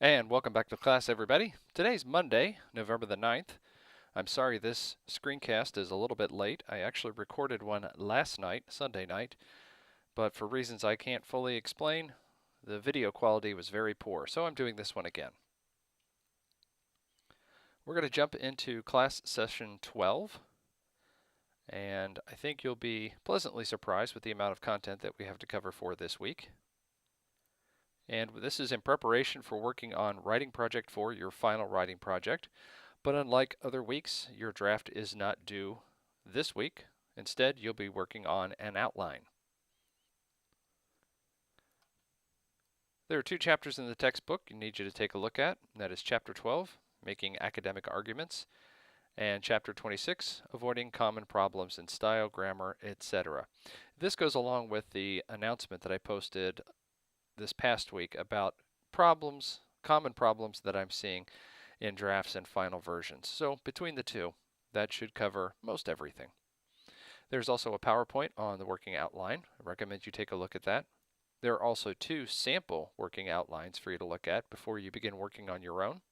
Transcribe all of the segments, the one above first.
And welcome back to class, everybody. Today's Monday, November the 9th. I'm sorry this screencast is a little bit late. I actually recorded one last night, Sunday night, but for reasons I can't fully explain, the video quality was very poor, so I'm doing this one again. We're going to jump into class session 12, and I think you'll be pleasantly surprised with the amount of content that we have to cover for this week. And this is in preparation for working on writing project 4, your final writing project. But unlike other weeks, your draft is not due this week. Instead, you'll be working on an outline. There are two chapters in the textbook I need you to take a look at. That is Chapter 12, Making Academic Arguments, and Chapter 26, Avoiding Common Problems in Style, Grammar, etc. This goes along with the announcement that I posted this past week about common problems that I'm seeing in drafts and final versions. So between the two, that should cover most everything. There's also a PowerPoint on the working outline. I recommend you take a look at that. There are also two sample working outlines for you to look at before you begin working on your own.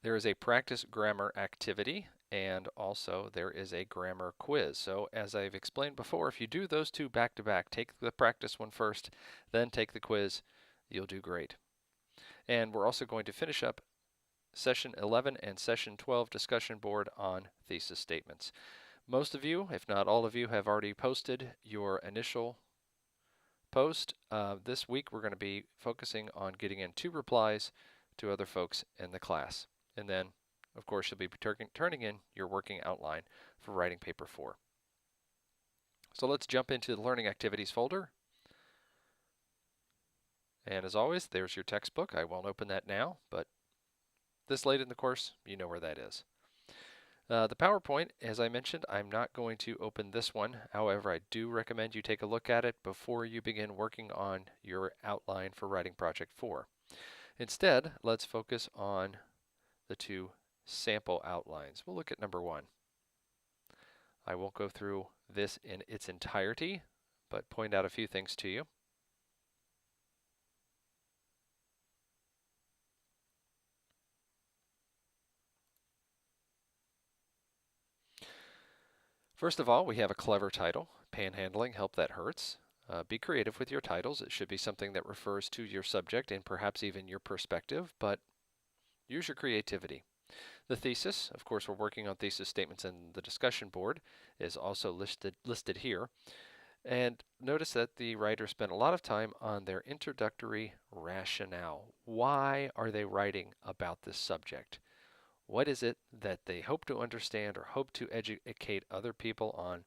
There is a practice grammar activity, and also there is a grammar quiz. So as I've explained before, if you do those two back to back, take the practice one first, then take the quiz, you'll do great. And we're also going to finish up Session 11 and Session 12 discussion board on thesis statements. Most of you, if not all of you, have already posted your initial post. This week we're going to be focusing on getting in 2 replies to other folks in the class. And then, of course, you'll be turning in your working outline for writing paper 4. So let's jump into the Learning Activities folder. And as always, there's your textbook. I won't open that now, but this late in the course, you know where that is. The PowerPoint, as I mentioned, I'm not going to open this one. However, I do recommend you take a look at it before you begin working on your outline for writing project 4. Instead, let's focus on the 2 sample outlines. We'll look at number 1. I won't go through this in its entirety, but point out a few things to you. First of all, we have a clever title, Panhandling, Help That Hurts. Be creative with your titles. It should be something that refers to your subject and perhaps even your perspective, but use your creativity. The thesis, of course, we're working on thesis statements, and the discussion board is also listed here. And notice that the writer spent a lot of time on their introductory rationale. Why are they writing about this subject? What is it that they hope to understand or hope to educate other people on?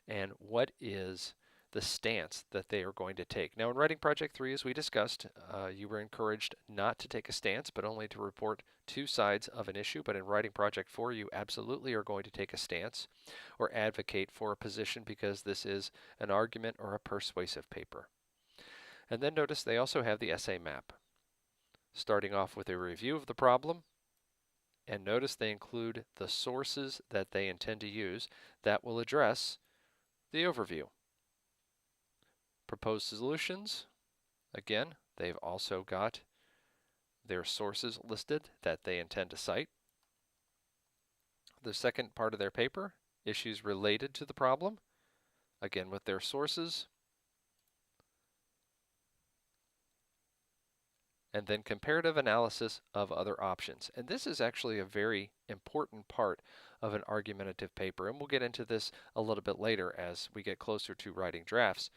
And what is the stance that they are going to take? Now, in writing project 3, as we discussed, you were encouraged not to take a stance, but only to report 2 sides of an issue. But in writing project 4, you absolutely are going to take a stance or advocate for a position, because this is an argument or a persuasive paper. And then notice they also have the essay map, starting off with a review of the problem. And notice they include the sources that they intend to use that will address the overview. Proposed solutions, again, they've also got their sources listed that they intend to cite. The second part of their paper, issues related to the problem, again with their sources. And then comparative analysis of other options. And this is actually a very important part of an argumentative paper. And we'll get into this a little bit later as we get closer to writing drafts.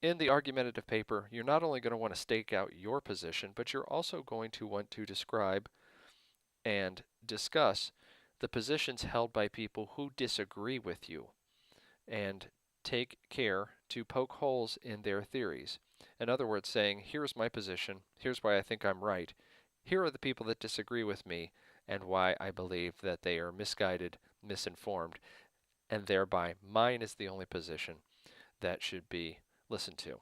In the argumentative paper, you're not only going to want to stake out your position, but you're also going to want to describe and discuss the positions held by people who disagree with you, and take care to poke holes in their theories. In other words, saying, here's my position, here's why I think I'm right, here are the people that disagree with me, and why I believe that they are misguided, misinformed, and thereby mine is the only position that should be listened to.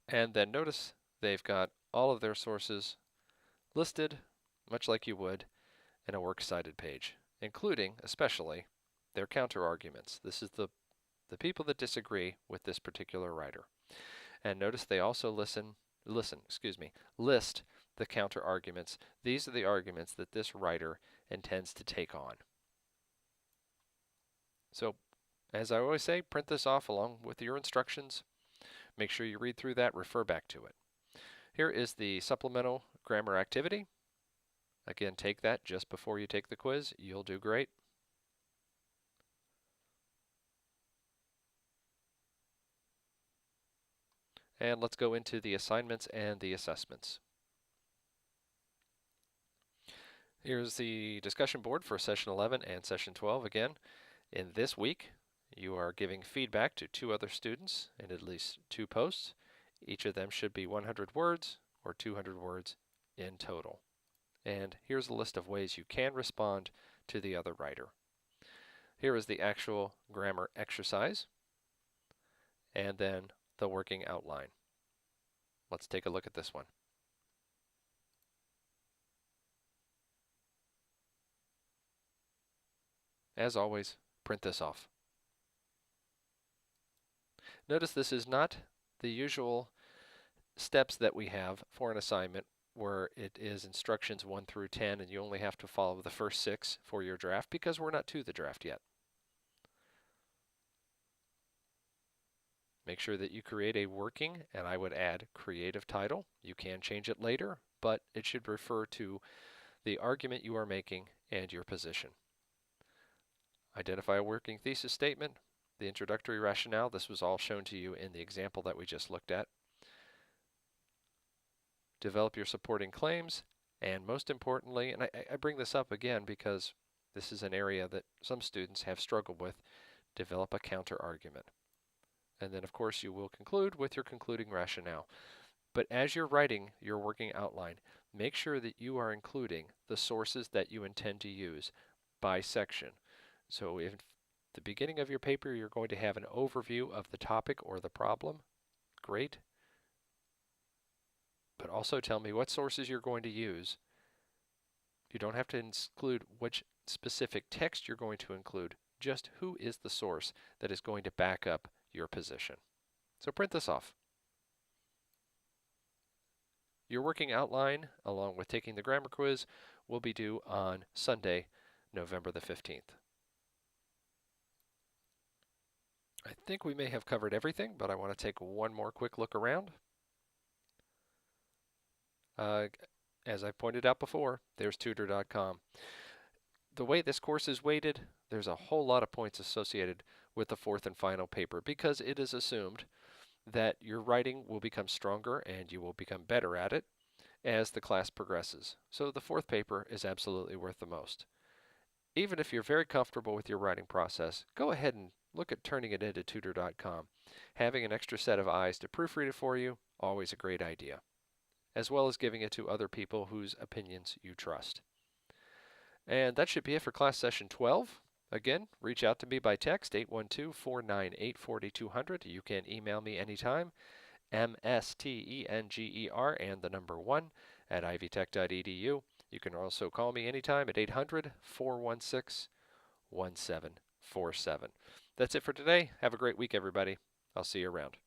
And then notice they've got all of their sources listed, much like you would in a works cited page, including, especially, their counter arguments. This is the people that disagree with this particular writer. And notice they also list the counter arguments. These are the arguments that this writer intends to take on. So, as I always say, print this off along with your instructions. Make sure you read through that, refer back to it. Here is the supplemental grammar activity. Again, take that just before you take the quiz. You'll do great. And let's go into the assignments and the assessments. Here's the discussion board for session 11 and session 12. Again, in this week, you are giving feedback to 2 other students in at least 2 posts. Each of them should be 100 words or 200 words in total. And here's a list of ways you can respond to the other writer. Here is the actual grammar exercise, and then the working outline. Let's take a look at this one. As always, print this off. Notice this is not the usual steps that we have for an assignment where it is instructions 1 through 10 and you only have to follow the first 6 for your draft because we're not to the draft yet. Make sure that you create a working, and I would add creative title. You can change it later, but it should refer to the argument you are making and your position. Identify a working thesis statement, the introductory rationale. This was all shown to you in the example that we just looked at. Develop your supporting claims, and most importantly, and I bring this up again because this is an area that some students have struggled with, develop a counter argument. And then, of course, you will conclude with your concluding rationale. But as you're writing your working outline, make sure that you are including the sources that you intend to use by section. So if at the beginning of your paper you're going to have an overview of the topic or the problem, great. But also tell me what sources you're going to use. You don't have to include which specific text you're going to include, just who is the source that is going to back up your position. So print this off. Your working outline, along with taking the grammar quiz, will be due on Sunday, November the 15th. I think we may have covered everything, but I want to take one more quick look around. As I pointed out before, there's tutor.com. The way this course is weighted, there's a whole lot of points associated with the 4th and final paper because it is assumed that your writing will become stronger and you will become better at it as the class progresses. So the 4th paper is absolutely worth the most. Even if you're very comfortable with your writing process, go ahead and look at turning it into tutor.com. Having an extra set of eyes to proofread it for you, always a great idea, as well as giving it to other people whose opinions you trust. And that should be it for class session 12. Again, reach out to me by text, 812-498-4200. You can email me anytime, mstenger and the number 1 at ivytech.edu. You can also call me anytime at 800-416-1747. That's it for today. Have a great week, everybody. I'll see you around.